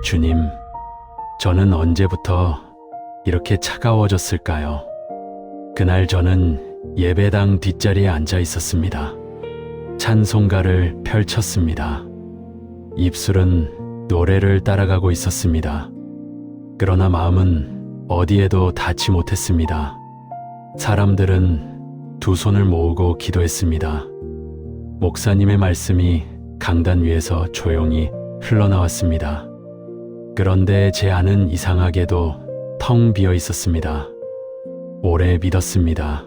주님, 저는 언제부터 이렇게 차가워졌을까요? 그날 저는 예배당 뒷자리에 앉아 있었습니다. 찬송가를 펼쳤습니다. 입술은 노래를 따라가고 있었습니다. 그러나 마음은 어디에도 닿지 못했습니다. 사람들은 두 손을 모으고 기도했습니다. 목사님의 말씀이 강단 위에서 조용히 흘러나왔습니다. 그런데 제 안은 이상하게도 텅 비어 있었습니다. 오래 믿었습니다.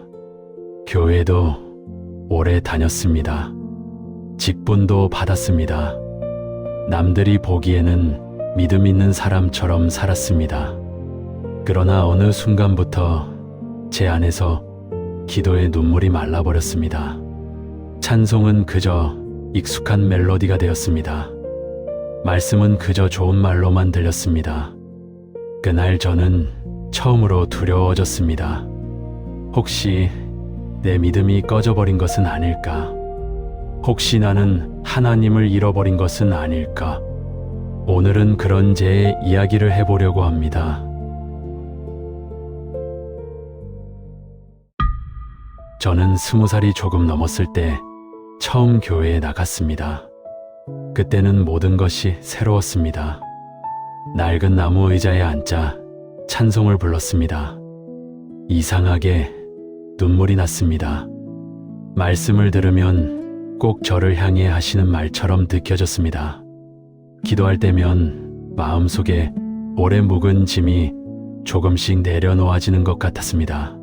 교회도 오래 다녔습니다. 직분도 받았습니다. 남들이 보기에는 믿음 있는 사람처럼 살았습니다. 그러나 어느 순간부터 제 안에서 기도의 눈물이 말라버렸습니다. 찬송은 그저 익숙한 멜로디가 되었습니다. 말씀은 그저 좋은 말로만 들렸습니다. 그날 저는 처음으로 두려워졌습니다. 혹시 내 믿음이 꺼져버린 것은 아닐까? 혹시 나는 하나님을 잃어버린 것은 아닐까? 오늘은 그런 제 이야기를 해보려고 합니다. 저는 20살이 조금 넘었을 때 처음 교회에 나갔습니다. 그때는 모든 것이 새로웠습니다. 낡은 나무 의자에 앉아 찬송을 불렀습니다. 이상하게 눈물이 났습니다. 말씀을 들으면 꼭 저를 향해 하시는 말처럼 느껴졌습니다. 기도할 때면 마음속에 오래 묵은 짐이 조금씩 내려놓아지는 것 같았습니다.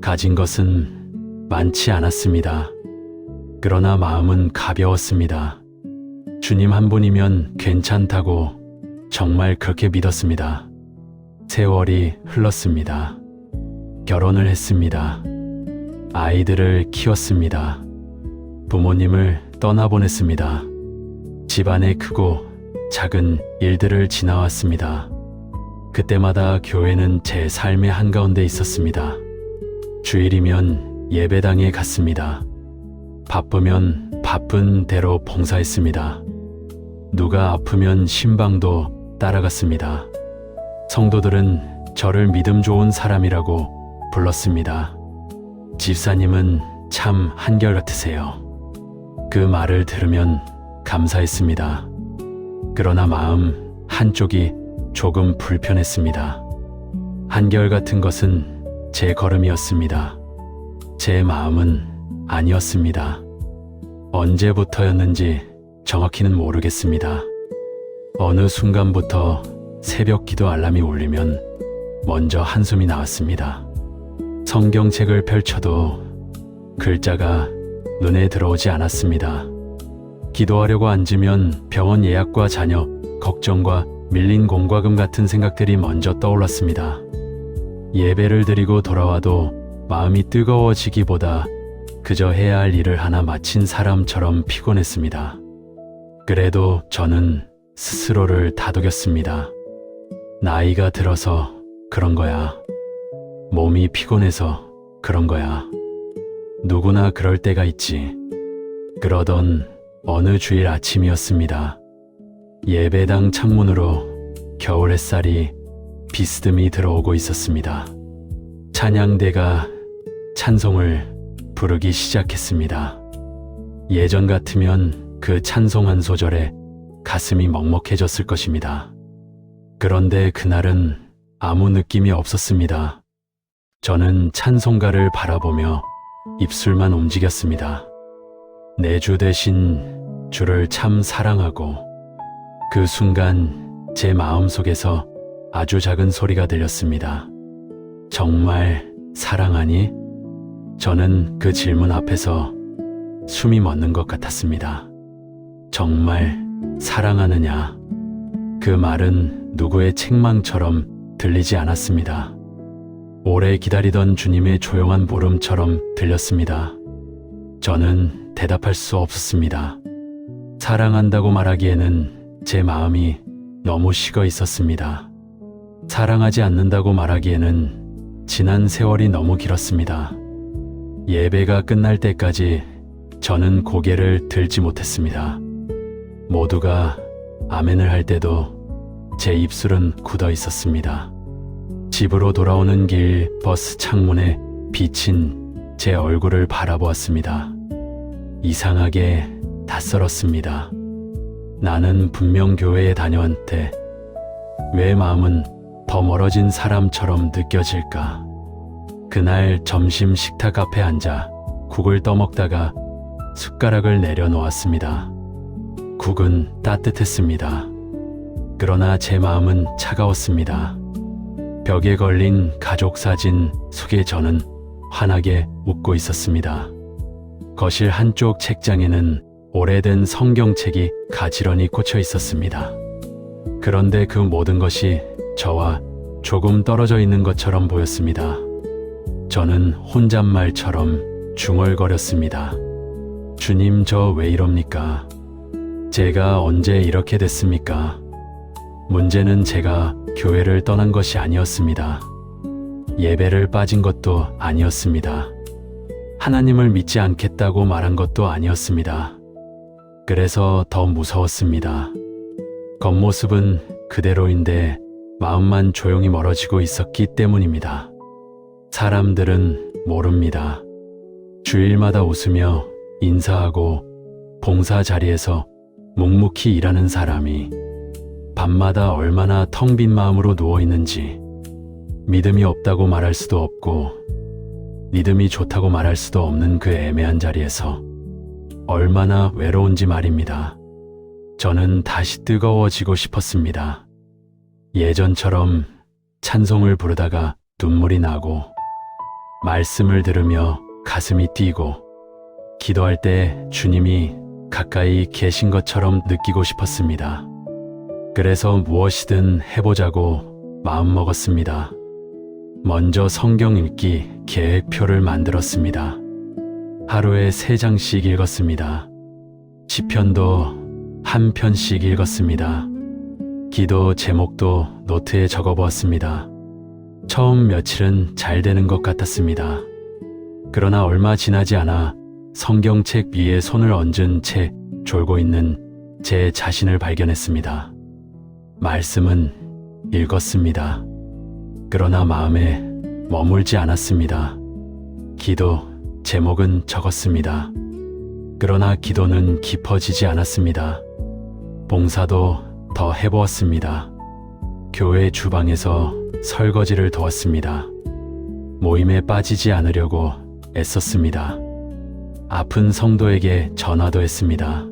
가진 것은 많지 않았습니다. 그러나 마음은 가벼웠습니다. 주님 한 분이면 괜찮다고 정말 그렇게 믿었습니다. 세월이 흘렀습니다. 결혼을 했습니다. 아이들을 키웠습니다. 부모님을 떠나보냈습니다. 집안의 크고 작은 일들을 지나왔습니다. 그때마다 교회는 제 삶의 한가운데 있었습니다. 주일이면 예배당에 갔습니다. 바쁘면 바쁜 대로 봉사했습니다. 누가 아프면 신방도 따라갔습니다. 성도들은 저를 믿음 좋은 사람이라고 불렀습니다. 집사님은 참 한결같으세요. 그 말을 들으면 감사했습니다. 그러나 마음 한쪽이 조금 불편했습니다. 한결같은 것은 제 걸음이었습니다. 제 마음은 아니었습니다. 언제부터였는지 정확히는 모르겠습니다. 어느 순간부터 새벽 기도 알람이 울리면 먼저 한숨이 나왔습니다. 성경책을 펼쳐도 글자가 눈에 들어오지 않았습니다. 기도하려고 앉으면 병원 예약과 자녀, 걱정과 밀린 공과금 같은 생각들이 먼저 떠올랐습니다. 예배를 드리고 돌아와도 마음이 뜨거워지기보다 그저 해야 할 일을 하나 마친 사람처럼 피곤했습니다. 그래도 저는 스스로를 다독였습니다. 나이가 들어서 그런 거야. 몸이 피곤해서 그런 거야. 누구나 그럴 때가 있지. 그러던 어느 주일 아침이었습니다. 예배당 창문으로 겨울 햇살이 비스듬히 들어오고 있었습니다. 찬양대가 찬송을 부르기 시작했습니다. 예전 같으면 그 찬송 한 소절에 가슴이 먹먹해졌을 것입니다. 그런데 그날은 아무 느낌이 없었습니다. 저는 찬송가를 바라보며 입술만 움직였습니다. 내 주 되신 주를 참 사랑하고, 그 순간 제 마음속에서 아주 작은 소리가 들렸습니다. 정말 사랑하니? 저는 그 질문 앞에서 숨이 멎는 것 같았습니다. 정말 사랑하느냐? 그 말은 누구의 책망처럼 들리지 않았습니다. 오래 기다리던 주님의 조용한 물음처럼 들렸습니다. 저는 대답할 수 없었습니다. 사랑한다고 말하기에는 제 마음이 너무 식어 있었습니다. 사랑하지 않는다고 말하기에는 지난 세월이 너무 길었습니다. 예배가 끝날 때까지 저는 고개를 들지 못했습니다. 모두가 아멘을 할 때도 제 입술은 굳어 있었습니다. 집으로 돌아오는 길 버스 창문에 비친 제 얼굴을 바라보았습니다. 이상하게 낯설었습니다. 나는 분명 교회에 다녀온 때 왜 마음은 더 멀어진 사람처럼 느껴질까? 그날 점심 식탁 앞에 앉아 국을 떠먹다가 숟가락을 내려놓았습니다. 국은 따뜻했습니다. 그러나 제 마음은 차가웠습니다. 벽에 걸린 가족 사진 속에 저는 환하게 웃고 있었습니다. 거실 한쪽 책장에는 오래된 성경책이 가지런히 꽂혀 있었습니다. 그런데 그 모든 것이 저와 조금 떨어져 있는 것처럼 보였습니다. 저는 혼잣말처럼 중얼거렸습니다. 주님, 저 왜 이럽니까? 제가 언제 이렇게 됐습니까? 문제는 제가 교회를 떠난 것이 아니었습니다. 예배를 빠진 것도 아니었습니다. 하나님을 믿지 않겠다고 말한 것도 아니었습니다. 그래서 더 무서웠습니다. 겉모습은 그대로인데 마음만 조용히 멀어지고 있었기 때문입니다. 사람들은 모릅니다. 주일마다 웃으며 인사하고 봉사 자리에서 묵묵히 일하는 사람이 밤마다 얼마나 텅 빈 마음으로 누워 있는지, 믿음이 없다고 말할 수도 없고 믿음이 좋다고 말할 수도 없는 그 애매한 자리에서 얼마나 외로운지 말입니다. 저는 다시 뜨거워지고 싶었습니다. 예전처럼 찬송을 부르다가 눈물이 나고, 말씀을 들으며 가슴이 뛰고, 기도할 때 주님이 가까이 계신 것처럼 느끼고 싶었습니다. 그래서 무엇이든 해보자고 마음먹었습니다. 먼저 성경 읽기 계획표를 만들었습니다. 하루에 3장씩 읽었습니다. 시편도 한 편씩 읽었습니다. 기도 제목도 노트에 적어보았습니다. 처음 며칠은 잘 되는 것 같았습니다. 그러나 얼마 지나지 않아 성경책 위에 손을 얹은 채 졸고 있는 제 자신을 발견했습니다. 말씀은 읽었습니다. 그러나 마음에 머물지 않았습니다. 기도 제목은 적었습니다. 그러나 기도는 깊어지지 않았습니다. 봉사도 더 해보았습니다. 교회 주방에서 설거지를 도왔습니다. 모임에 빠지지 않으려고 애썼습니다. 아픈 성도에게 전화도 했습니다.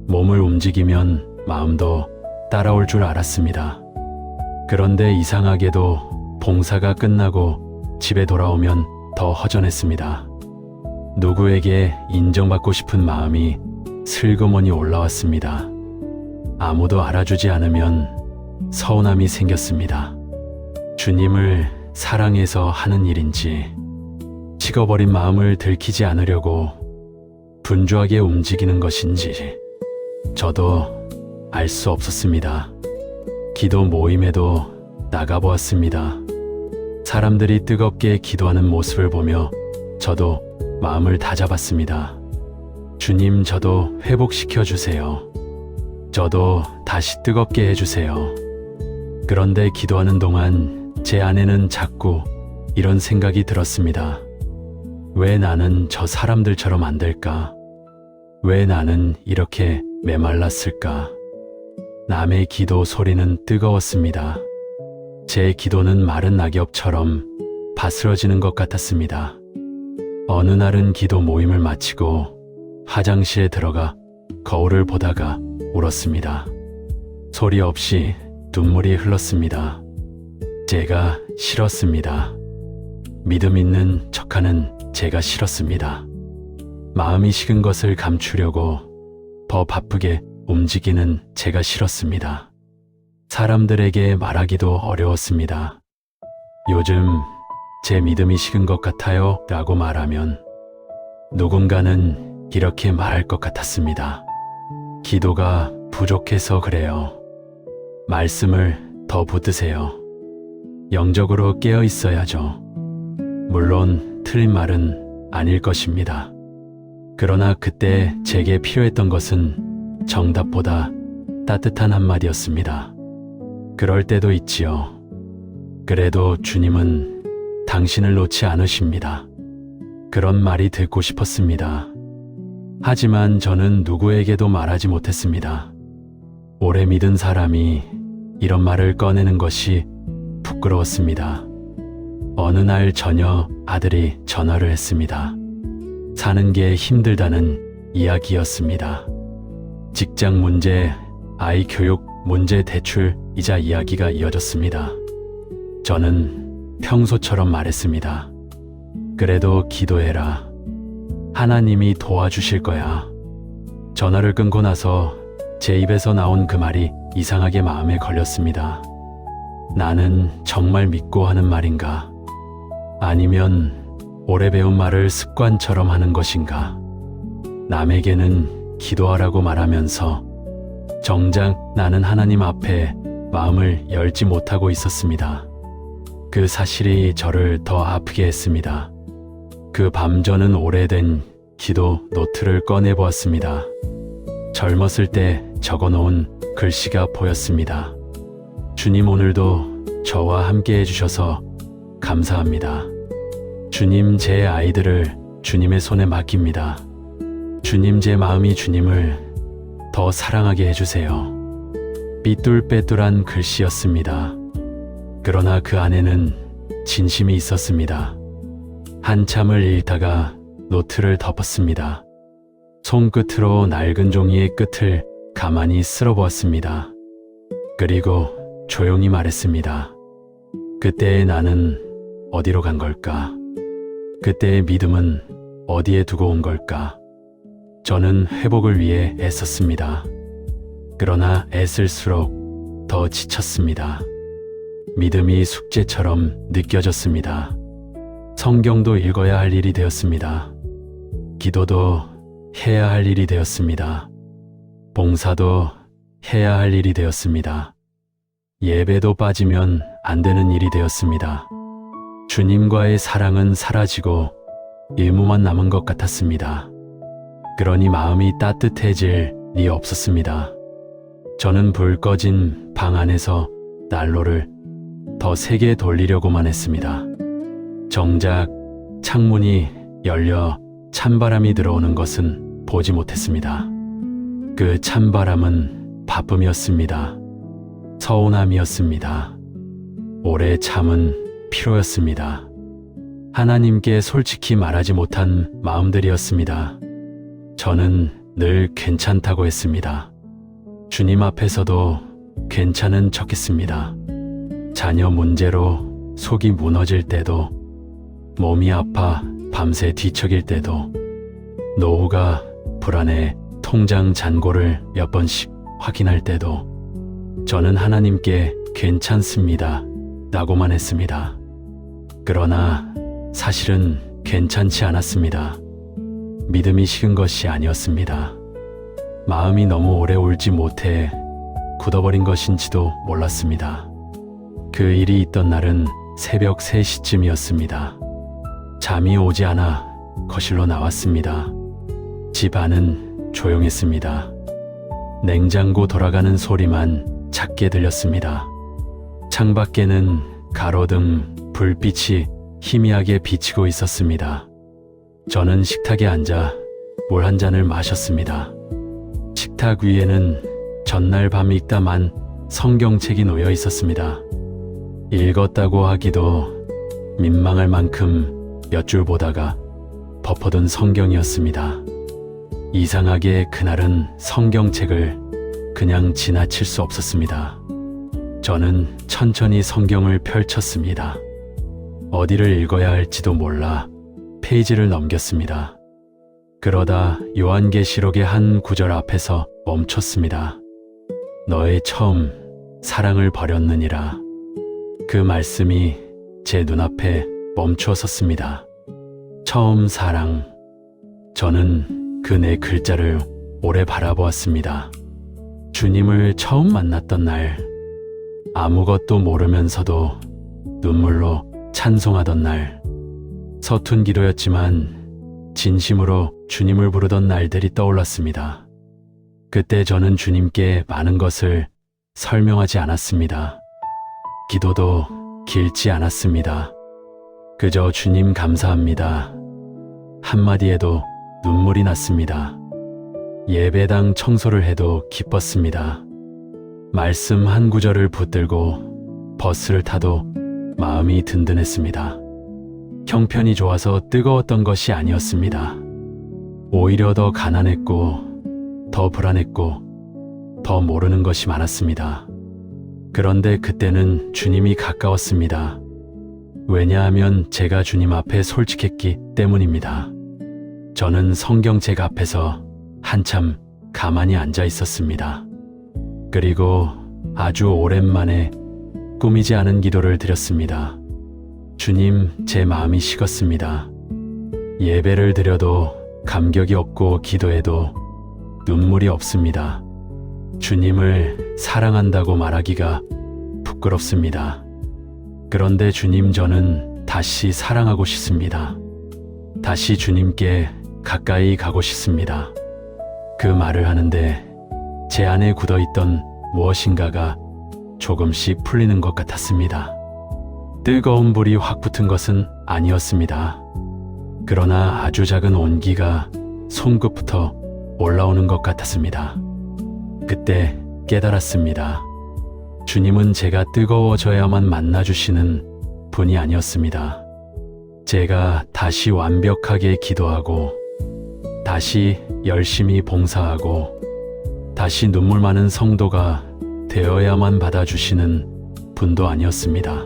몸을 움직이면 마음도 따라올 줄 알았습니다. 그런데 이상하게도 봉사가 끝나고 집에 돌아오면 더 허전했습니다. 누구에게 인정받고 싶은 마음이 슬그머니 올라왔습니다. 아무도 알아주지 않으면 서운함이 생겼습니다. 주님을 사랑해서 하는 일인지, 식어버린 마음을 들키지 않으려고 분주하게 움직이는 것인지 저도 알 수 없었습니다. 기도 모임에도 나가보았습니다. 사람들이 뜨겁게 기도하는 모습을 보며 저도 마음을 다잡았습니다. 주님, 저도 회복시켜 주세요. 저도 다시 뜨겁게 해주세요. 그런데 기도하는 동안 제 안에는 자꾸 이런 생각이 들었습니다. 왜 나는 저 사람들처럼 안 될까? 왜 나는 이렇게 메말랐을까? 남의 기도 소리는 뜨거웠습니다. 제 기도는 마른 낙엽처럼 바스러지는 것 같았습니다. 어느 날은 기도 모임을 마치고 화장실에 들어가 거울을 보다가 울었습니다. 소리 없이 눈물이 흘렀습니다. 제가 싫었습니다. 믿음 있는 척하는 제가 싫었습니다. 마음이 식은 것을 감추려고 더 바쁘게 움직이는 제가 싫었습니다. 사람들에게 말하기도 어려웠습니다. 요즘 제 믿음이 식은 것 같아요 라고 말하면 누군가는 이렇게 말할 것 같았습니다. 기도가 부족해서 그래요. 말씀을 더 붙드세요. 영적으로 깨어 있어야죠. 물론 틀린 말은 아닐 것입니다. 그러나 그때 제게 필요했던 것은 정답보다 따뜻한 한마디였습니다. 그럴 때도 있지요. 그래도 주님은 당신을 놓지 않으십니다. 그런 말이 듣고 싶었습니다. 하지만 저는 누구에게도 말하지 못했습니다. 오래 믿은 사람이 이런 말을 꺼내는 것이 부끄러웠습니다. 어느 날 저녁 아들이 전화를 했습니다. 사는 게 힘들다는 이야기였습니다. 직장 문제, 아이 교육 문제, 대출, 이자 이야기가 이어졌습니다. 저는 평소처럼 말했습니다. 그래도 기도해라. 하나님이 도와주실 거야. 전화를 끊고 나서 제 입에서 나온 그 말이 이상하게 마음에 걸렸습니다. 나는 정말 믿고 하는 말인가? 아니면 오래 배운 말을 습관처럼 하는 것인가? 남에게는 기도하라고 말하면서 정작 나는 하나님 앞에 마음을 열지 못하고 있었습니다. 그 사실이 저를 더 아프게 했습니다. 그 밤 저는 오래된 기도 노트를 꺼내보았습니다. 젊었을 때 적어놓은 글씨가 보였습니다. 주님, 오늘도 저와 함께 해주셔서 감사합니다. 주님, 제 아이들을 주님의 손에 맡깁니다. 주님, 제 마음이 주님을 더 사랑하게 해주세요. 삐뚤빼뚤한 글씨였습니다. 그러나 그 안에는 진심이 있었습니다. 한참을 읽다가 노트를 덮었습니다. 손끝으로 낡은 종이의 끝을 가만히 쓸어보았습니다. 그리고 조용히 말했습니다. 그때의 나는 어디로 간 걸까? 그때의 믿음은 어디에 두고 온 걸까? 저는 회복을 위해 애썼습니다. 그러나 애쓸수록 더 지쳤습니다. 믿음이 숙제처럼 느껴졌습니다. 성경도 읽어야 할 일이 되었습니다. 기도도 해야 할 일이 되었습니다. 봉사도 해야 할 일이 되었습니다. 예배도 빠지면 안 되는 일이 되었습니다. 주님과의 사랑은 사라지고 의무만 남은 것 같았습니다. 그러니 마음이 따뜻해질 리 없었습니다. 저는 불 꺼진 방 안에서 난로를 더 세게 돌리려고만 했습니다. 정작 창문이 열려 찬바람이 들어오는 것은 보지 못했습니다. 그 찬바람은 바쁨이었습니다. 서운함이었습니다. 오래 참은 피로였습니다. 하나님께 솔직히 말하지 못한 마음들이었습니다. 저는 늘 괜찮다고 했습니다. 주님 앞에서도 괜찮은 척했습니다. 자녀 문제로 속이 무너질 때도, 몸이 아파 밤새 뒤척일 때도, 노후가 불안해 통장 잔고를 몇 번씩 확인할 때도 저는 하나님께 괜찮습니다 라고만 했습니다. 그러나 사실은 괜찮지 않았습니다. 믿음이 식은 것이 아니었습니다. 마음이 너무 오래 울지 못해 굳어버린 것인지도 몰랐습니다. 그 일이 있던 날은 새벽 3시쯤이었습니다. 잠이 오지 않아 거실로 나왔습니다. 집 안은 조용했습니다. 냉장고 돌아가는 소리만 작게 들렸습니다. 창밖에는 가로등 불빛이 희미하게 비치고 있었습니다. 저는 식탁에 앉아 물 한 잔을 마셨습니다. 식탁 위에는 전날 밤 읽다 만 성경책이 놓여 있었습니다. 읽었다고 하기도 민망할 만큼 몇 줄 보다가 덮어둔 성경이었습니다. 이상하게 그날은 성경책을 그냥 지나칠 수 없었습니다. 저는 천천히 성경을 펼쳤습니다. 어디를 읽어야 할지도 몰라 페이지를 넘겼습니다. 그러다 요한계시록의 한 구절 앞에서 멈췄습니다. 너의 처음 사랑을 버렸느니라. 그 말씀이 제 눈앞에 멈추어 섰습니다. 처음 사랑. 저는 그 네 글자를 오래 바라보았습니다. 주님을 처음 만났던 날, 아무것도 모르면서도 눈물로 찬송하던 날, 서툰 기도였지만 진심으로 주님을 부르던 날들이 떠올랐습니다. 그때 저는 주님께 많은 것을 설명하지 않았습니다. 기도도 길지 않았습니다. 그저 주님 감사합니다 한마디에도 눈물이 났습니다. 예배당 청소를 해도 기뻤습니다. 말씀 한 구절을 붙들고 버스를 타도 마음이 든든했습니다. 형편이 좋아서 뜨거웠던 것이 아니었습니다. 오히려 더 가난했고 더 불안했고 더 모르는 것이 많았습니다. 그런데 그때는 주님이 가까웠습니다. 왜냐하면 제가 주님 앞에 솔직했기 때문입니다. 저는 성경책 앞에서 한참 가만히 앉아 있었습니다. 그리고 아주 오랜만에 꾸미지 않은 기도를 드렸습니다. 주님, 제 마음이 식었습니다. 예배를 드려도 감격이 없고 기도해도 눈물이 없습니다. 주님을 사랑한다고 말하기가 부끄럽습니다. 그런데 주님, 저는 다시 사랑하고 싶습니다. 다시 주님께 가까이 가고 싶습니다. 그 말을 하는데 제 안에 굳어있던 무엇인가가 조금씩 풀리는 것 같았습니다. 뜨거운 불이 확 붙은 것은 아니었습니다. 그러나 아주 작은 온기가 손끝부터 올라오는 것 같았습니다. 그때 깨달았습니다. 주님은 제가 뜨거워져야만 만나주시는 분이 아니었습니다. 제가 다시 완벽하게 기도하고 다시 열심히 봉사하고 다시 눈물 많은 성도가 되어야만 받아주시는 분도 아니었습니다.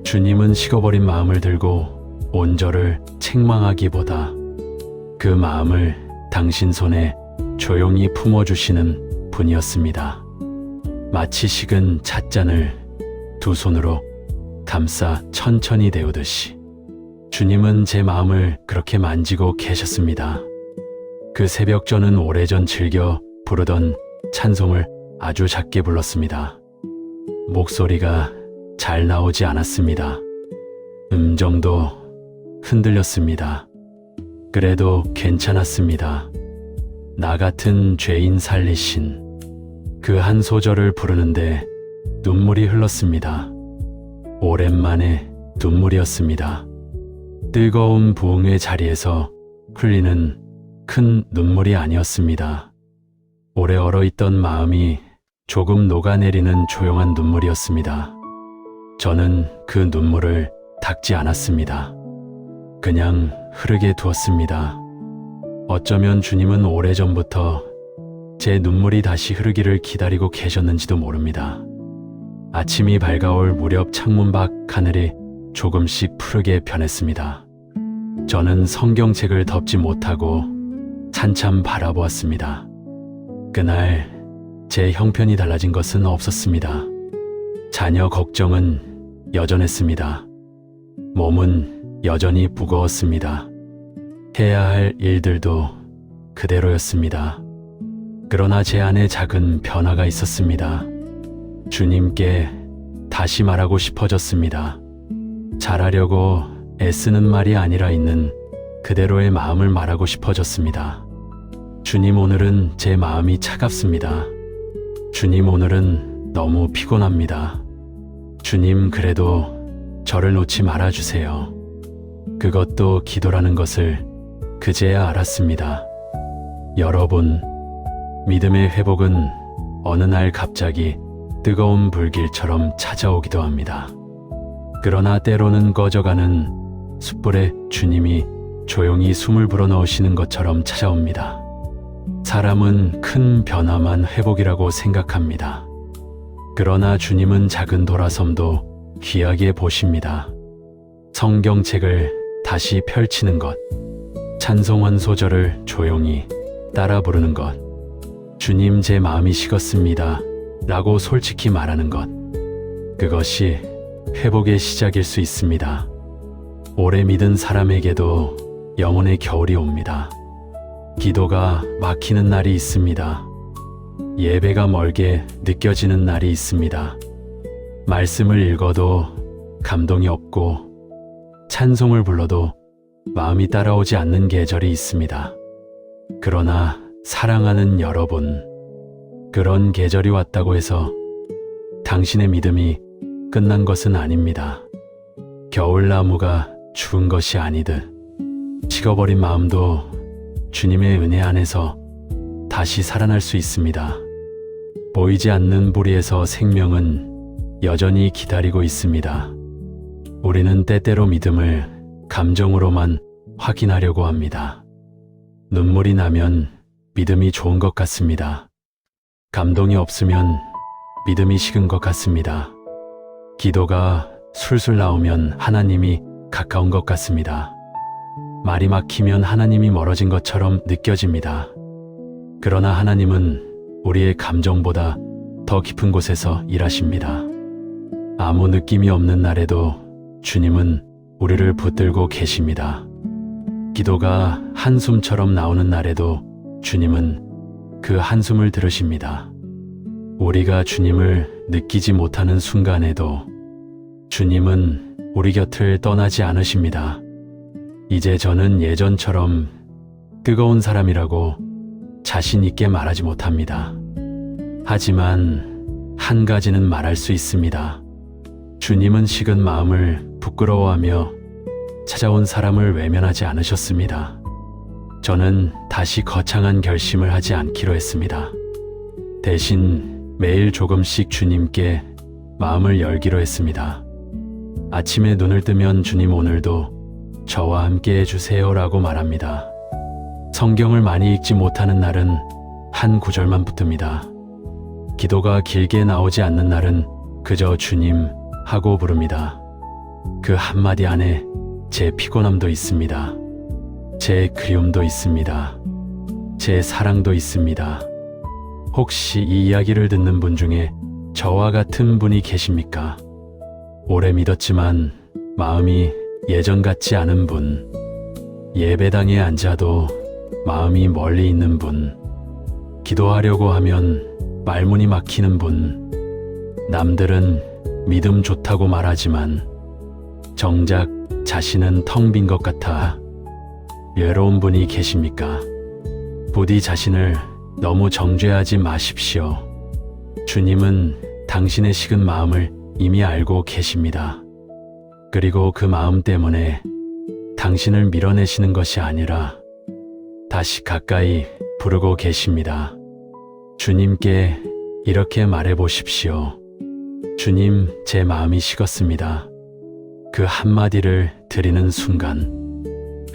주님은 식어버린 마음을 들고 온 저를 책망하기보다 그 마음을 당신 손에 조용히 품어주시는 분이었습니다. 마치 식은 찻잔을 두 손으로 감싸 천천히 데우듯이 주님은 제 마음을 그렇게 만지고 계셨습니다. 그 새벽 저는 오래전 즐겨 부르던 찬송을 아주 작게 불렀습니다. 목소리가 잘 나오지 않았습니다. 음정도 흔들렸습니다. 그래도 괜찮았습니다. 나 같은 죄인 살리신 그 한 소절을 부르는데 눈물이 흘렀습니다. 오랜만에 눈물이었습니다. 뜨거운 부흥의 자리에서 흘리는 큰 눈물이 아니었습니다. 오래 얼어있던 마음이 조금 녹아내리는 조용한 눈물이었습니다. 저는 그 눈물을 닦지 않았습니다. 그냥 흐르게 두었습니다. 어쩌면 주님은 오래전부터 제 눈물이 다시 흐르기를 기다리고 계셨는지도 모릅니다. 아침이 밝아올 무렵 창문 밖 하늘이 조금씩 푸르게 변했습니다. 저는 성경책을 덮지 못하고 한참 바라보았습니다. 그날 제 형편이 달라진 것은 없었습니다. 자녀 걱정은 여전했습니다. 몸은 여전히 무거웠습니다. 해야 할 일들도 그대로였습니다. 그러나 제 안에 작은 변화가 있었습니다. 주님께 다시 말하고 싶어졌습니다. 잘하려고 애쓰는 말이 아니라 있는 그대로의 마음을 말하고 싶어졌습니다. 주님, 오늘은 제 마음이 차갑습니다. 주님, 오늘은 너무 피곤합니다. 주님, 그래도 저를 놓지 말아주세요. 그것도 기도라는 것을 그제야 알았습니다. 여러분, 믿음의 회복은 어느 날 갑자기 뜨거운 불길처럼 찾아오기도 합니다. 그러나 때로는 꺼져가는 숯불에 주님이 조용히 숨을 불어넣으시는 것처럼 찾아옵니다. 사람은 큰 변화만 회복이라고 생각합니다. 그러나 주님은 작은 돌아섬도 귀하게 보십니다. 성경책을 다시 펼치는 것, 찬송 한 소절을 조용히 따라 부르는 것, 주님, 제 마음이 식었습니다 라고 솔직히 말하는 것, 그것이 회복의 시작일 수 있습니다. 오래 믿은 사람에게도 영혼의 겨울이 옵니다. 기도가 막히는 날이 있습니다. 예배가 멀게 느껴지는 날이 있습니다. 말씀을 읽어도 감동이 없고 찬송을 불러도 마음이 따라오지 않는 계절이 있습니다. 그러나 사랑하는 여러분, 그런 계절이 왔다고 해서 당신의 믿음이 끝난 것은 아닙니다. 겨울나무가 죽은 것이 아니듯 식어버린 마음도 주님의 은혜 안에서 다시 살아날 수 있습니다. 보이지 않는 뿌리에서 생명은 여전히 기다리고 있습니다. 우리는 때때로 믿음을 감정으로만 확인하려고 합니다. 눈물이 나면 믿음이 좋은 것 같습니다. 감동이 없으면 믿음이 식은 것 같습니다. 기도가 술술 나오면 하나님이 가까운 것 같습니다. 말이 막히면 하나님이 멀어진 것처럼 느껴집니다. 그러나 하나님은 우리의 감정보다 더 깊은 곳에서 일하십니다. 아무 느낌이 없는 날에도 주님은 우리를 붙들고 계십니다. 기도가 한숨처럼 나오는 날에도 주님은 그 한숨을 들으십니다. 우리가 주님을 느끼지 못하는 순간에도 주님은 우리 곁을 떠나지 않으십니다. 이제 저는 예전처럼 뜨거운 사람이라고 자신 있게 말하지 못합니다. 하지만 한 가지는 말할 수 있습니다. 주님은 식은 마음을 부끄러워하며 찾아온 사람을 외면하지 않으셨습니다. 저는 다시 거창한 결심을 하지 않기로 했습니다. 대신 매일 조금씩 주님께 마음을 열기로 했습니다. 아침에 눈을 뜨면 주님 오늘도 저와 함께 해주세요라고 말합니다. 성경을 많이 읽지 못하는 날은 한 구절만 붙듭니다. 기도가 길게 나오지 않는 날은 그저 주님 하고 부릅니다. 그 한마디 안에 제 피곤함도 있습니다. 제 그리움도 있습니다. 제 사랑도 있습니다. 혹시 이 이야기를 듣는 분 중에 저와 같은 분이 계십니까? 오래 믿었지만 마음이 예전 같지 않은 분, 예배당에 앉아도 마음이 멀리 있는 분, 기도하려고 하면 말문이 막히는 분, 남들은 믿음 좋다고 말하지만 정작 자신은 텅 빈 것 같아 외로운 분이 계십니까? 부디 자신을 너무 정죄하지 마십시오. 주님은 당신의 식은 마음을 이미 알고 계십니다. 그리고 그 마음 때문에 당신을 밀어내시는 것이 아니라 다시 가까이 부르고 계십니다. 주님께 이렇게 말해 보십시오. 주님, 제 마음이 식었습니다. 그 한마디를 드리는 순간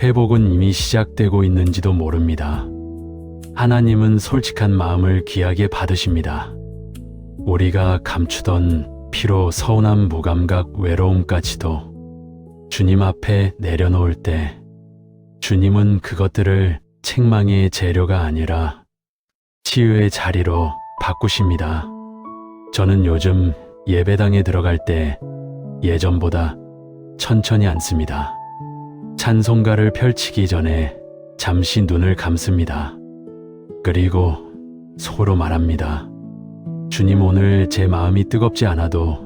회복은 이미 시작되고 있는지도 모릅니다. 하나님은 솔직한 마음을 귀하게 받으십니다. 우리가 감추던 피로, 서운함, 무감각, 외로움까지도 주님 앞에 내려놓을 때 주님은 그것들을 책망의 재료가 아니라 치유의 자리로 바꾸십니다. 저는 요즘 예배당에 들어갈 때 예전보다 천천히 앉습니다. 찬송가를 펼치기 전에 잠시 눈을 감습니다. 그리고 속으로 말합니다. 주님, 오늘 제 마음이 뜨겁지 않아도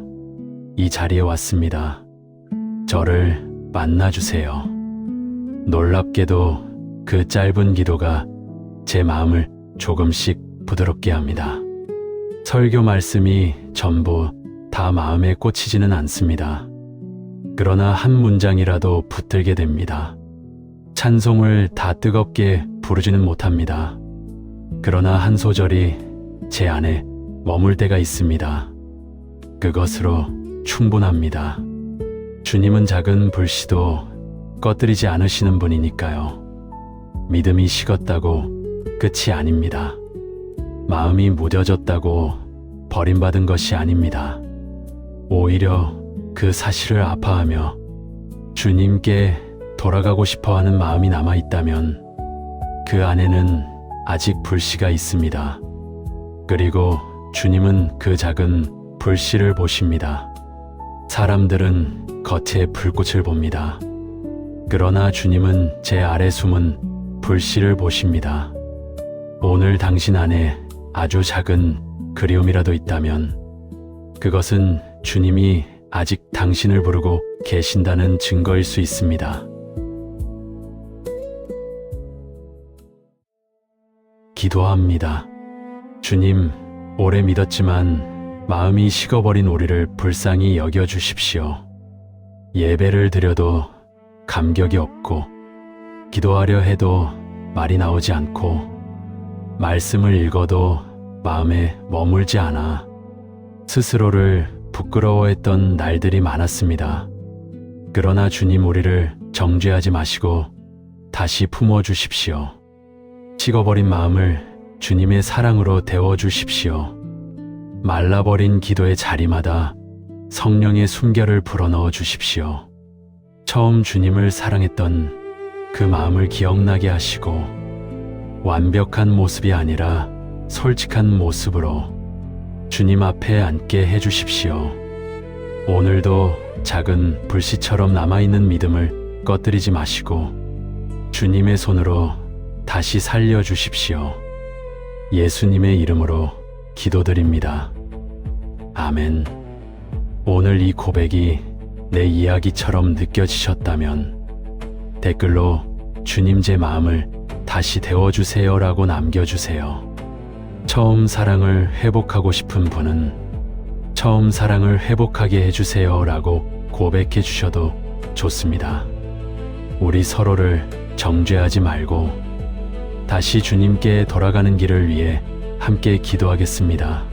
이 자리에 왔습니다. 저를 만나주세요. 놀랍게도 그 짧은 기도가 제 마음을 조금씩 부드럽게 합니다. 설교 말씀이 전부 다 마음에 꽂히지는 않습니다. 그러나 한 문장이라도 붙들게 됩니다. 찬송을 다 뜨겁게 부르지는 못합니다. 그러나 한 소절이 제 안에 머물 때가 있습니다. 그것으로 충분합니다. 주님은 작은 불씨도 꺼뜨리지 않으시는 분이니까요. 믿음이 식었다고 끝이 아닙니다. 마음이 무뎌졌다고 버림받은 것이 아닙니다. 오히려 그 사실을 아파하며 주님께 돌아가고 싶어하는 마음이 남아있다면 그 안에는 아직 불씨가 있습니다. 그리고 주님은 그 작은 불씨를 보십니다. 사람들은 겉에 불꽃을 봅니다. 그러나 주님은 제 아래 숨은 불씨를 보십니다. 오늘 당신 안에 아주 작은 그리움이라도 있다면 그것은 주님이 아직 당신을 부르고 계신다는 증거일 수 있습니다. 기도합니다. 주님, 오래 믿었지만 마음이 식어버린 우리를 불쌍히 여겨주십시오. 예배를 드려도 감격이 없고, 기도하려 해도 말이 나오지 않고, 말씀을 읽어도 마음에 머물지 않아 스스로를 부끄러워했던 날들이 많았습니다. 그러나 주님, 우리를 정죄하지 마시고 다시 품어주십시오. 식어버린 마음을 주님의 사랑으로 데워주십시오. 말라버린 기도의 자리마다 성령의 숨결을 불어넣어 주십시오. 처음 주님을 사랑했던 그 마음을 기억나게 하시고, 완벽한 모습이 아니라 솔직한 모습으로 주님 앞에 앉게 해주십시오. 오늘도 작은 불씨처럼 남아있는 믿음을 꺼뜨리지 마시고 주님의 손으로 다시 살려주십시오. 예수님의 이름으로 기도드립니다. 아멘. 오늘 이 고백이 내 이야기처럼 느껴지셨다면 댓글로 주님, 제 마음을 다시 데워주세요 라고 남겨주세요. 처음 사랑을 회복하고 싶은 분은 처음 사랑을 회복하게 해주세요 라고 고백해 주셔도 좋습니다. 우리 서로를 정죄하지 말고 다시 주님께 돌아가는 길을 위해 함께 기도하겠습니다.